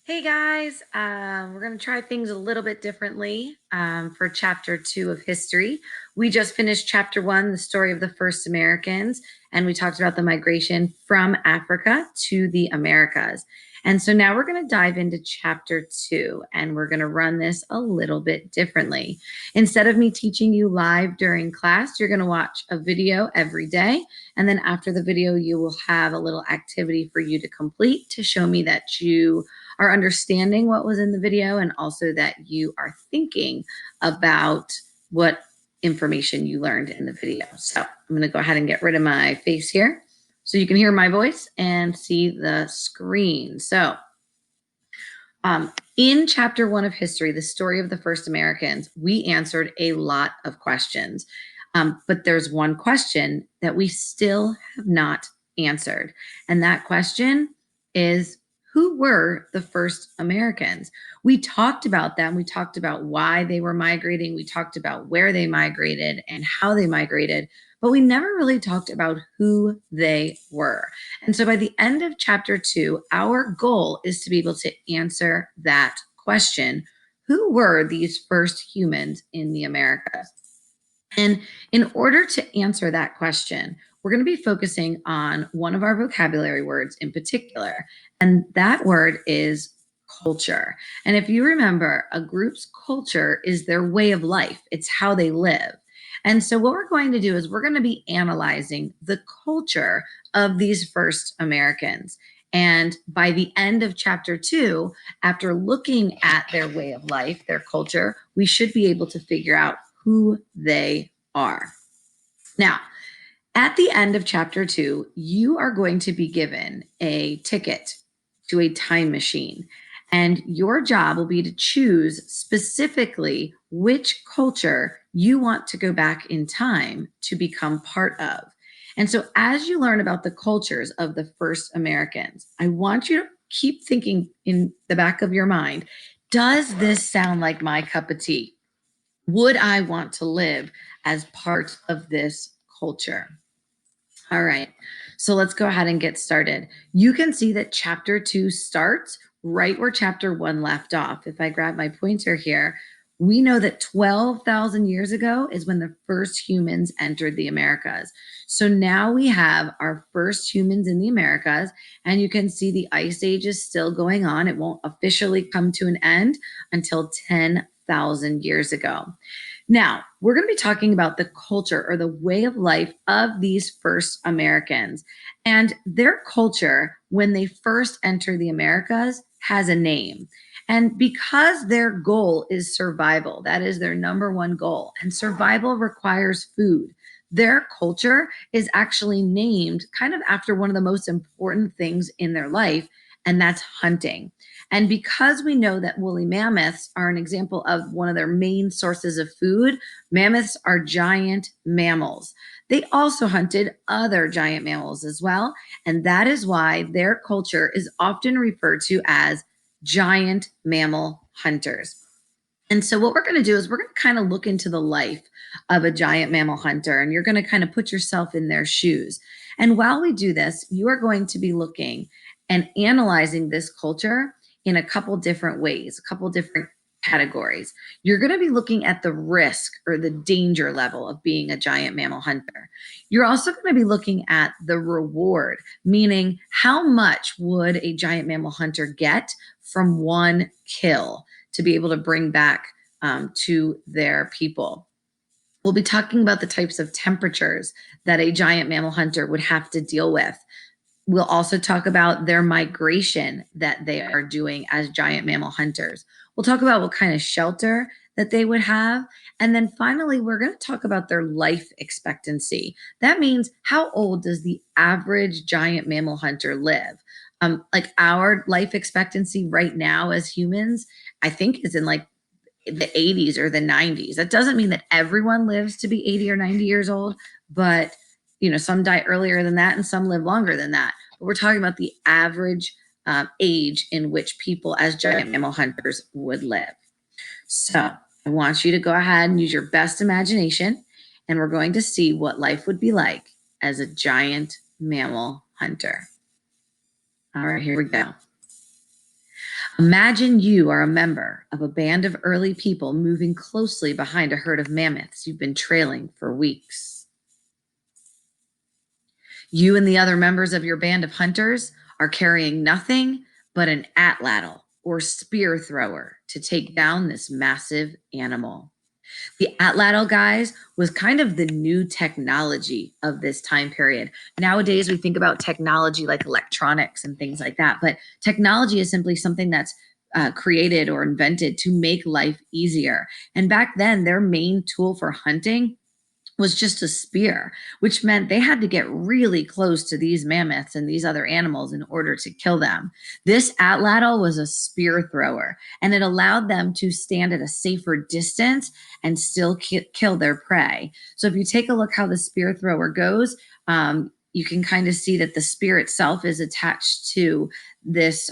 Hey guys, we're going to try things a little bit differently for chapter 2 of history. We just finished chapter 1, the story of the first Americans, and we talked about the migration from Africa to the Americas. And so now we're going to dive into chapter 2, and we're going to run this a little bit differently. Instead of me teaching you live during class, you're going to watch a video every day. And then after the video, you will have a little activity for you to complete to show me that you are understanding what was in the video and also that you are thinking about what information you learned in the video. So I'm going to go ahead and get rid of my face here so you can hear my voice and see the screen. So in chapter 1 of history, the story of the first Americans, we answered a lot of questions. But there's one question that we still have not answered. And that question is, who were the first Americans? We talked about them. We talked about why they were migrating. We talked about where they migrated and how they migrated, but we never really talked about who they were. And so by the end of chapter 2, our goal is to be able to answer that question. Who were these first humans in the Americas? And in order to answer that question, we're going to be focusing on one of our vocabulary words in particular, and that word is culture. And if you remember, a group's culture is their way of life, it's how they live. And so, what we're going to do is we're going to be analyzing the culture of these first Americans. And by the end of chapter 2, after looking at their way of life, their culture, we should be able to figure out who they are. Now, at the end of chapter 2, you are going to be given a ticket to a time machine. And your job will be to choose specifically which culture you want to go back in time to become part of. And so, as you learn about the cultures of the first Americans, I want you to keep thinking in the back of your mind, does this sound like my cup of tea? Would I want to live as part of this culture? All right, so let's go ahead and get started. You can see that chapter 2 starts right where chapter 1 left off. If I grab my pointer here, we know that 12,000 years ago is when the first humans entered the Americas. So now we have our first humans in the Americas, and you can see the Ice Age is still going on. It won't officially come to an end until 10,000 years ago. Now, we're going to be talking about the culture or the way of life of these first Americans. And their culture, when they first enter the Americas, has a name. And because their goal is survival, that is their number one goal, and survival requires food. Their culture is actually named kind of after one of the most important things in their life, and that's hunting. And because we know that woolly mammoths are an example of one of their main sources of food, mammoths are giant mammals. They also hunted other giant mammals as well. And that is why their culture is often referred to as giant mammal hunters. And so, what we're going to do is we're going to kind of look into the life of a giant mammal hunter, and you're going to kind of put yourself in their shoes. And while we do this, you are going to be looking and analyzing this culture in a couple different ways, a couple different categories. You're going to be looking at the risk or the danger level of being a giant mammal hunter. You're also going to be looking at the reward, meaning how much would a giant mammal hunter get from one kill to be able to bring back to their people. We'll be talking about the types of temperatures that a giant mammal hunter would have to deal with. We'll also talk about their migration that they are doing as giant mammal hunters. We'll talk about what kind of shelter that they would have. And then finally, we're going to talk about their life expectancy. That means how old does the average giant mammal hunter live? Like our life expectancy right now as humans, I think is in like the 80s or the 90s. That doesn't mean that everyone lives to be 80 or 90 years old, but some die earlier than that and some live longer than that. But we're talking about the average age in which people as giant mammal hunters would live. So I want you to go ahead and use your best imagination, and we're going to see what life would be like as a giant mammal hunter. All right, here we go. Imagine you are a member of a band of early people moving closely behind a herd of mammoths you've been trailing for weeks. You and the other members of your band of hunters are carrying nothing but an atlatl or spear thrower to take down this massive animal. The atlatl, guys, was kind of the new technology of this time period. Nowadays, we think about technology like electronics and things like that, but technology is simply something that's created or invented to make life easier. And back then, their main tool for hunting was just a spear, which meant they had to get really close to these mammoths and these other animals in order to kill them. This atlatl was a spear thrower, and it allowed them to stand at a safer distance and still kill their prey. So if you take a look how the spear thrower goes, you can kind of see that the spear itself is attached to this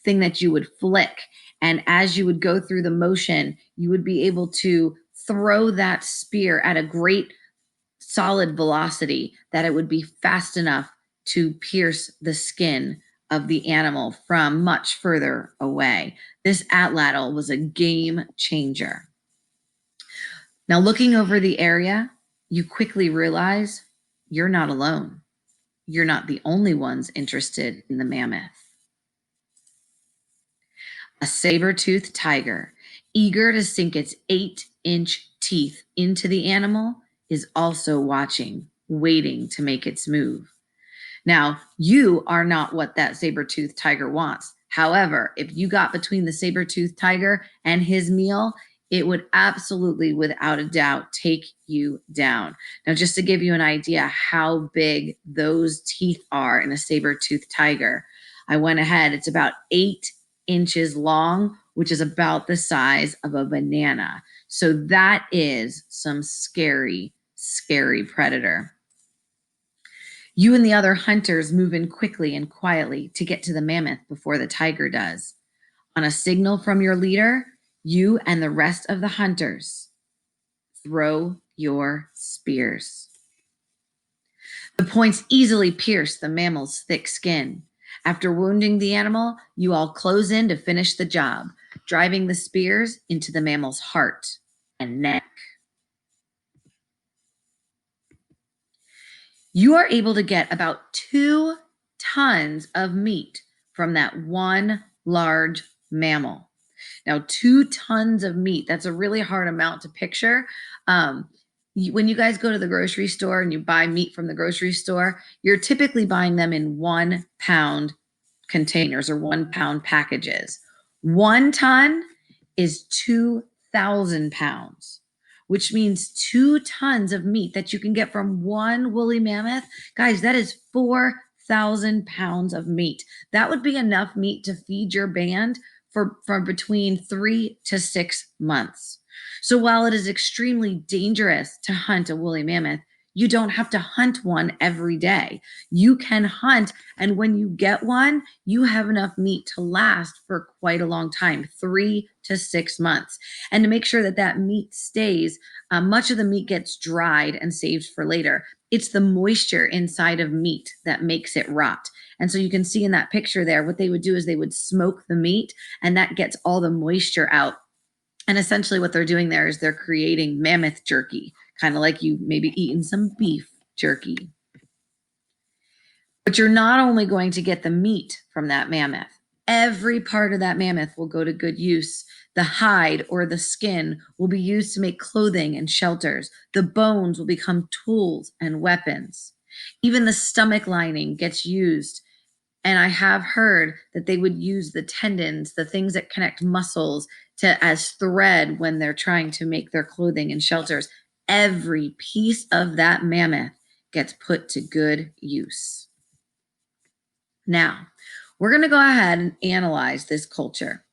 thing that you would flick. And as you would go through the motion, you would be able to throw that spear at a great solid velocity that it would be fast enough to pierce the skin of the animal from much further away. This atlatl was a game changer. Now, looking over the area, you quickly realize you're not alone. You're not the only ones interested in the mammoth. A saber-toothed tiger, eager to sink its 8-inch teeth into the animal, is also watching, waiting to make its move. Now, you are not what that saber-toothed tiger wants. However, if you got between the saber-toothed tiger and his meal, it would absolutely, without a doubt, take you down. Now, just to give you an idea how big those teeth are in a saber-toothed tiger, I went ahead, it's about 8 inches long, which is about the size of a banana. So that is some scary, scary predator. You and the other hunters move in quickly and quietly to get to the mammoth before the tiger does. On a signal from your leader, you and the rest of the hunters throw your spears. The points easily pierce the mammal's thick skin. After wounding the animal, you all close in to finish the job, driving the spears into the mammal's heart and neck. You are able to get about 2 tons of meat from that one large mammal. Now, 2 tons of meat, that's a really hard amount to picture. When you guys go to the grocery store and you buy meat from the grocery store, you're typically buying them in 1-pound containers or 1-pound packages. 1 ton is 2,000 pounds, which means 2 tons of meat that you can get from one woolly mammoth. Guys, that is 4,000 pounds of meat. That would be enough meat to feed your band for between 3 to 6 months. So while it is extremely dangerous to hunt a woolly mammoth, you don't have to hunt one every day. You can hunt, and when you get one, you have enough meat to last for quite a long time, 3 to 6 months. And to make sure that that meat stays, much of the meat gets dried and saved for later. It's the moisture inside of meat that makes it rot. And so you can see in that picture there, what they would do is they would smoke the meat, and that gets all the moisture out. And essentially what they're doing there is they're creating mammoth jerky, kind of like you maybe eating some beef jerky. But you're not only going to get the meat from that mammoth. Every part of that mammoth will go to good use. The hide or the skin will be used to make clothing and shelters. The bones will become tools and weapons. Even the stomach lining gets used. And I have heard that they would use the tendons, the things that connect muscles, as thread when they're trying to make their clothing and shelters. Every piece of that mammoth gets put to good use. Now, we're going to go ahead and analyze this culture.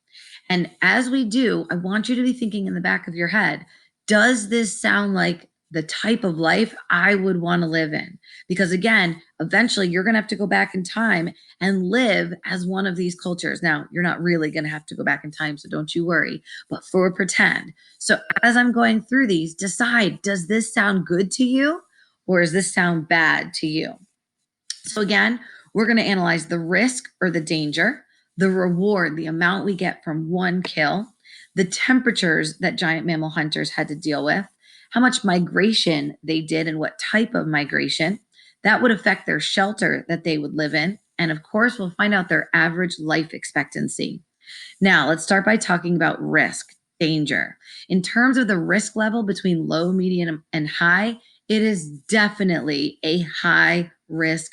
And as we do, I want you to be thinking in the back of your head, does this sound like the type of life I would want to live in? Because again, eventually you're going to have to go back in time and live as one of these cultures. Now, you're not really going to have to go back in time, so don't you worry, but for pretend. So as I'm going through these, decide, does this sound good to you or does this sound bad to you? So again, we're going to analyze the risk or the danger, the reward, the amount we get from one kill, the temperatures that giant mammal hunters had to deal with, how much migration they did and what type of migration. That would affect their shelter that they would live in. And of course, we'll find out their average life expectancy. Now, let's start by talking about risk, danger. In terms of the risk level between low, medium, and high, it is definitely a high risk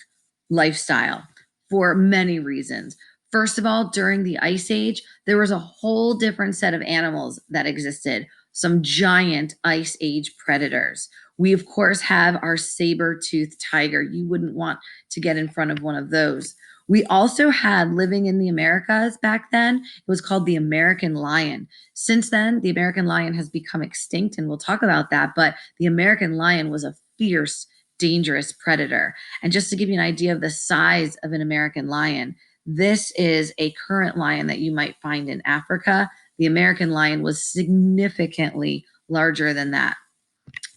lifestyle for many reasons. First of all, during the Ice Age, there was a whole different set of animals that existed, some giant Ice Age predators. We, of course, have our saber-toothed tiger. You wouldn't want to get in front of one of those. We also had, living in the Americas back then, it was called the American lion. Since then, the American lion has become extinct, and we'll talk about that. But the American lion was a fierce, dangerous predator. And just to give you an idea of the size of an American lion, this is a current lion that you might find in Africa. The American lion was significantly larger than that.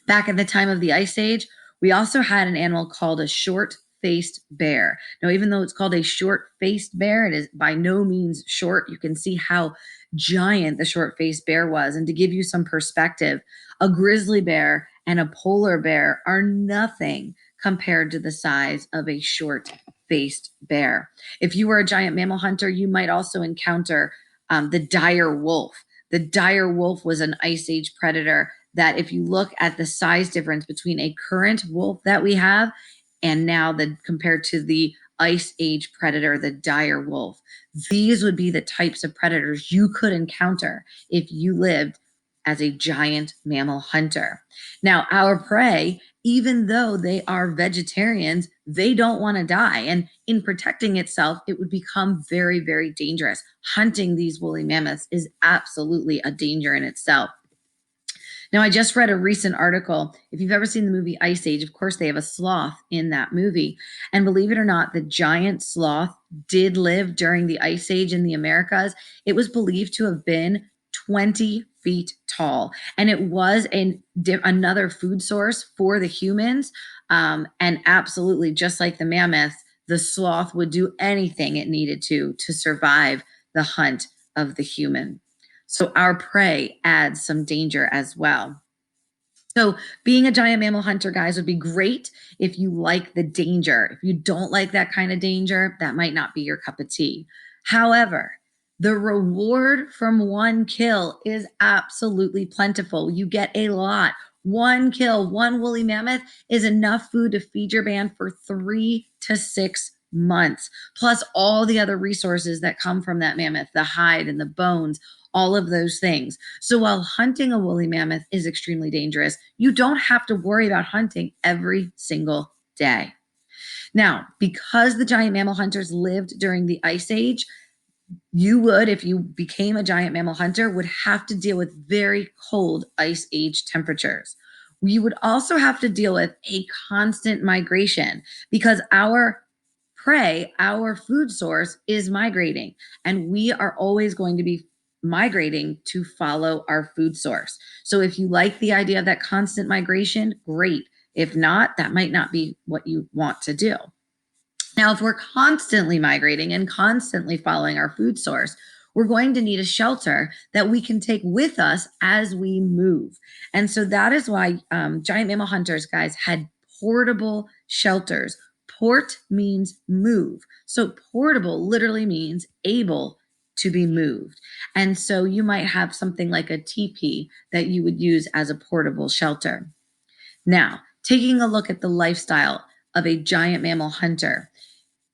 Back at the time of the Ice Age, we also had an animal called a short-faced bear. Now, even though it's called a short-faced bear, it is by no means short. You can see how giant the short-faced bear was. And to give you some perspective, a grizzly bear and a polar bear are nothing compared to the size of a short-faced bear. If you were a giant mammal hunter, you might also encounter the dire wolf. The dire wolf was an Ice Age predator that, if you look at the size difference between a current wolf that we have and now compared to the Ice Age predator, the dire wolf, these would be the types of predators you could encounter if you lived as a giant mammal hunter. Now, our prey, even though they are vegetarians, they don't want to die. And in protecting itself, it would become very, very dangerous. Hunting these woolly mammoths is absolutely a danger in itself. Now, I just read a recent article. If you've ever seen the movie Ice Age, of course, they have a sloth in that movie. And believe it or not, the giant sloth did live during the Ice Age in the Americas. It was believed to have been 20 feet tall. And it was another food source for the humans. And absolutely, just like the mammoth, the sloth would do anything it needed to survive the hunt of the human. So our prey adds some danger as well. So being a giant mammal hunter, guys, would be great if you like the danger. If you don't like that kind of danger, that might not be your cup of tea. However, the reward from one kill is absolutely plentiful. You get a lot. One kill, one woolly mammoth is enough food to feed your band for 3 to 6 months, plus all the other resources that come from that mammoth, the hide and the bones, all of those things. So while hunting a woolly mammoth is extremely dangerous, you don't have to worry about hunting every single day. Now, because the giant mammal hunters lived during the Ice Age, you would, if you became a giant mammal hunter, would have to deal with very cold Ice Age temperatures. We would also have to deal with a constant migration because our prey, our food source, is migrating, and we are always going to be migrating to follow our food source. So if you like the idea of that constant migration, great. If not, that might not be what you want to do. Now, if we're constantly migrating and constantly following our food source, we're going to need a shelter that we can take with us as we move. And so that is why giant mammal hunters, guys, had portable shelters. Port means move. So portable literally means able to be moved. And so you might have something like a teepee that you would use as a portable shelter. Now, taking a look at the lifestyle of a giant mammal hunter,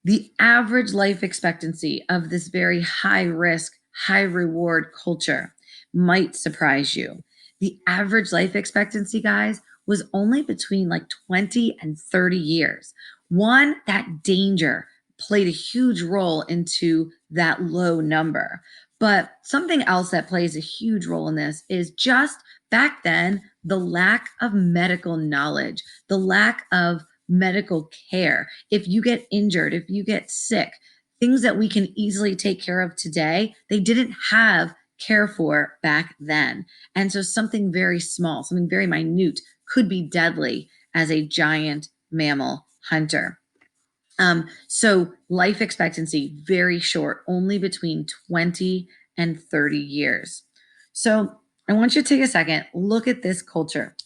the average life expectancy of this very high risk, high reward culture might surprise you. The average life expectancy, guys, was only between like 20 and 30 years. One, that danger played a huge role into that low number. But something else that plays a huge role in this is just back then, the lack of medical knowledge, the lack of medical care. If you get injured, if you get sick, things that we can easily take care of today, they didn't have care for back then. And so something very small, something very minute could be deadly as a giant mammal hunter. So life expectancy, very short, only between 20 and 30 years. So I want you to take a second, look at this culture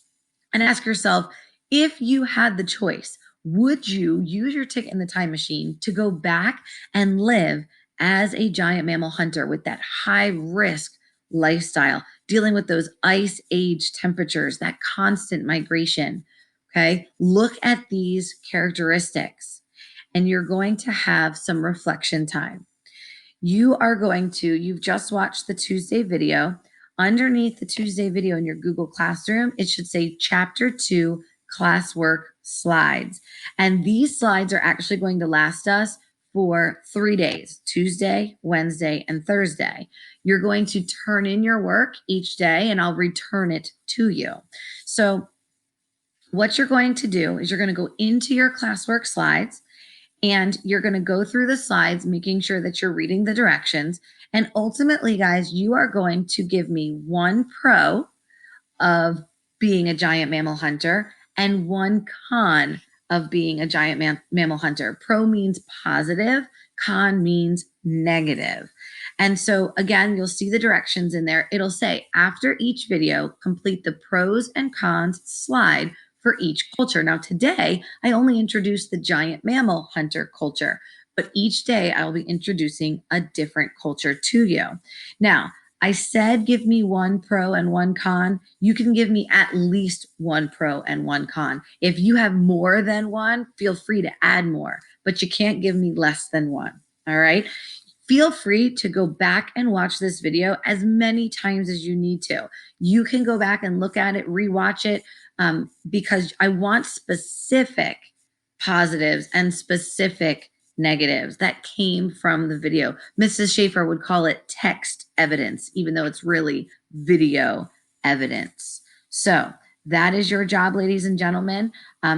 and ask yourself, if you had the choice, would you use your ticket in the time machine to go back and live as a giant mammal hunter with that high risk lifestyle, dealing with those ice age temperatures, that constant migration? Okay, look at these characteristics and you're going to have some reflection time. You've just watched the Tuesday video. Underneath the Tuesday video in your Google Classroom, it should say Chapter 2 Classwork Slides. And these slides are actually going to last us for 3 days, Tuesday, Wednesday, and Thursday. You're going to turn in your work each day and I'll return it to you. So what you're going to do is you're going to go into your classwork slides and you're going to go through the slides, making sure that you're reading the directions. And ultimately, guys, you are going to give me one pro of being a giant mammal hunter and one con of being a giant mammal hunter. Pro means positive, con means negative. And so again, you'll see the directions in there. It'll say after each video, complete the pros and cons slide for each culture. Now today, I only introduced the giant mammal hunter culture, but each day I will be introducing a different culture to you. Now, I said give me one pro and one con. You can give me at least one pro and one con. If you have more than one, feel free to add more, but you can't give me less than one. All right. Feel free to go back and watch this video as many times as you need to. You can go back and look at it, rewatch it, because I want specific positives and specific negatives that came from the video. Mrs. Schaefer would call it text evidence, even though it's really video evidence. So that is your job, ladies and gentlemen.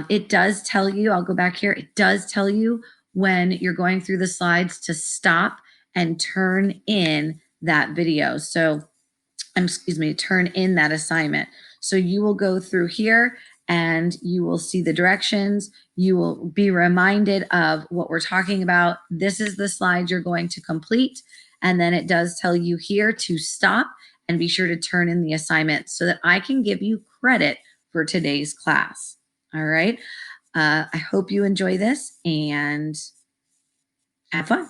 It does tell you, I'll go back here, it does tell you when you're going through the slides to stop and turn in that video. So, turn in that assignment. So you will go through here and you will see the directions. You will be reminded of what we're talking about. This is the slide you're going to complete. And then it does tell you here to stop and be sure to turn in the assignment so that I can give you credit for today's class. All right. I hope you enjoy this and have fun.